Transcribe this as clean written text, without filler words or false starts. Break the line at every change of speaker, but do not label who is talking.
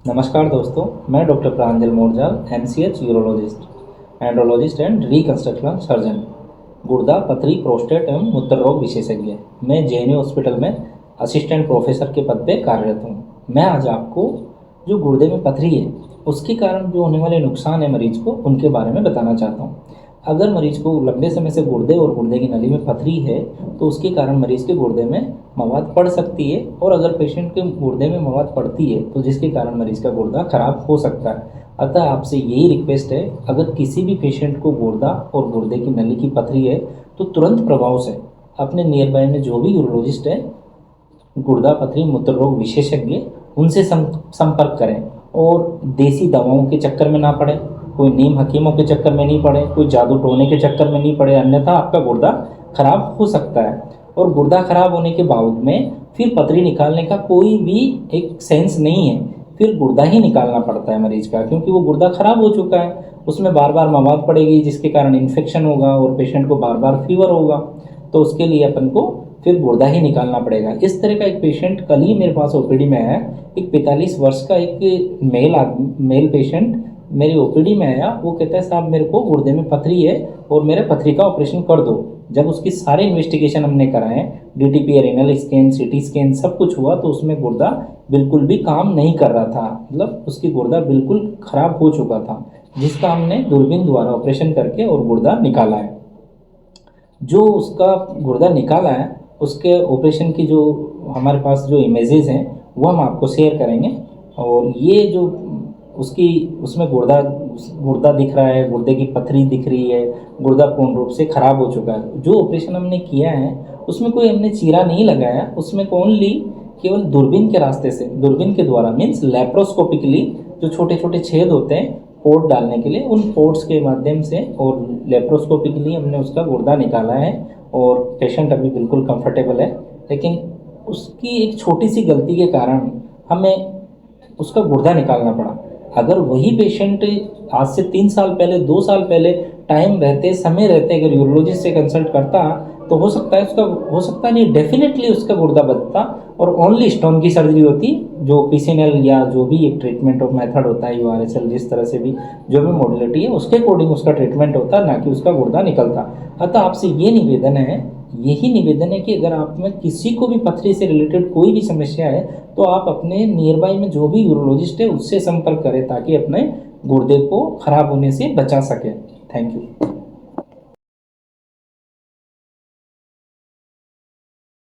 नमस्कार दोस्तों, मैं doctor Pranjal Morjal, MCH urologist, andrologist and reconstruction surgeon, गुर्दा, पथरी, प्रोस्टेट एवं मूत्र रोग विशेषज्ञ। मैं जेएनयू हॉस्पिटल में असिस्टेंट प्रोफेसर के पद पे कार्यरत हूँ। मैं आज आपको जो गुर्दे में पथरी है उसके कारण जो होने वाले नुकसान है मरीज को, उनके बारे में बताना चाहता हूँ। अगर मरीज को लंबे समय से गुर्दे और गुर्दे की नली में पथरी है तो उसके कारण मरीज के गुर्दे में मवाद पड़ सकती है, और अगर पेशेंट के गुर्दे में मवाद पड़ती है तो जिसके कारण मरीज का गुर्दा खराब हो सकता है। अतः आपसे यही रिक्वेस्ट है, अगर किसी भी पेशेंट को गुर्दा और गुर्दे की नली की पथरी है तो तुरंत प्रभाव से अपने नियर बाय में जो भी यूरोलॉजिस्ट है, गुर्दा, पथरी, मूत्र रोग विशेषज्ञ, उनसे संपर्क करें और देसी दवाओं के चक्कर में ना पड़े, कोई नीम हकीमों के चक्कर में नहीं पड़े, कोई जादू टोने के चक्कर में नहीं पड़े, अन्यथा आपका गुर्दा खराब हो सकता है। और गुर्दा खराब होने के बाद में फिर पथरी निकालने का कोई भी एक सेंस नहीं है, फिर गुर्दा ही निकालना पड़ता है मरीज का, क्योंकि वो गुर्दा खराब हो चुका है, उसमें बार बार मवाद पड़ेगी जिसके कारण इन्फेक्शन होगा और पेशेंट को बार बार फीवर होगा। तो उसके लिए अपन को फिर गुर्दा ही निकालना पड़ेगा। इस तरह का एक पेशेंट कल ही मेरे पास ओपीडी में आया। एक 45 वर्ष का एक मेल पेशेंट मेरी ओपीडी में आया। वो कहता है, साहब मेरे को गुर्दे में पथरी है और मेरे पथरी का ऑपरेशन कर दो। जब उसकी सारे इन्वेस्टिगेशन हमने कराए, DTP, renal scan, CT scan सब कुछ हुआ, तो उसमें गुर्दा बिल्कुल भी काम नहीं कर रहा था, मतलब उसकी गुर्दा बिल्कुल खराब हो चुका था, जिसका हमने दूरबीन द्वारा ऑपरेशन करके और गुर्दा निकाला है। जो उसका गुर्दा निकाला है उसके ऑपरेशन की जो हमारे पास जो इमेजेस हैं वो हम आपको शेयर करेंगे। और ये जो उसकी उसमें गुर्दा गुर्दा दिख रहा है, गुर्दे की पथरी दिख रही है, गुर्दा पूर्ण रूप से खराब हो चुका है। जो ऑपरेशन हमने किया है उसमें कोई हमने चीरा नहीं लगाया, उसमें ओनली केवल दूरबीन के रास्ते से, दूरबीन के द्वारा मीन्स लेप्रोस्कोपिकली, जो छोटे छोटे छेद होते हैं पोर्ट डालने के लिए, उन पोर्ट्स के माध्यम से और लेप्रोस्कोपिकली हमने उसका गुर्दा निकाला है। और पेशेंट अभी बिल्कुल कंफर्टेबल है, लेकिन उसकी एक छोटी सी गलती के कारण हमें उसका गुर्दा निकालना पड़ा। अगर वही पेशेंट आज से 3 साल पहले, 2 साल पहले टाइम रहते, समय रहते अगर यूरोलॉजिस्ट से कंसल्ट करता तो हो सकता नहीं, डेफिनेटली उसका गुर्दा बचता और ओनली स्टोन की सर्जरी होती, जो पीसीएनएल या जो भी एक ट्रीटमेंट ऑफ मेथड होता है, यूआरएसएल, जिस तरह से भी जो भी मॉडलिटी है उसके अकॉर्डिंग उसका ट्रीटमेंट होता, ना कि उसका गुर्दा निकलता। अतः आपसे यही निवेदन है कि अगर आप में किसी को भी पथरी से रिलेटेड कोई भी समस्या है तो आप अपने नियर बाय में जो भी यूरोलॉजिस्ट है उससे संपर्क करें, ताकि अपने गुर्दे को खराब होने से बचा सके। Thank you.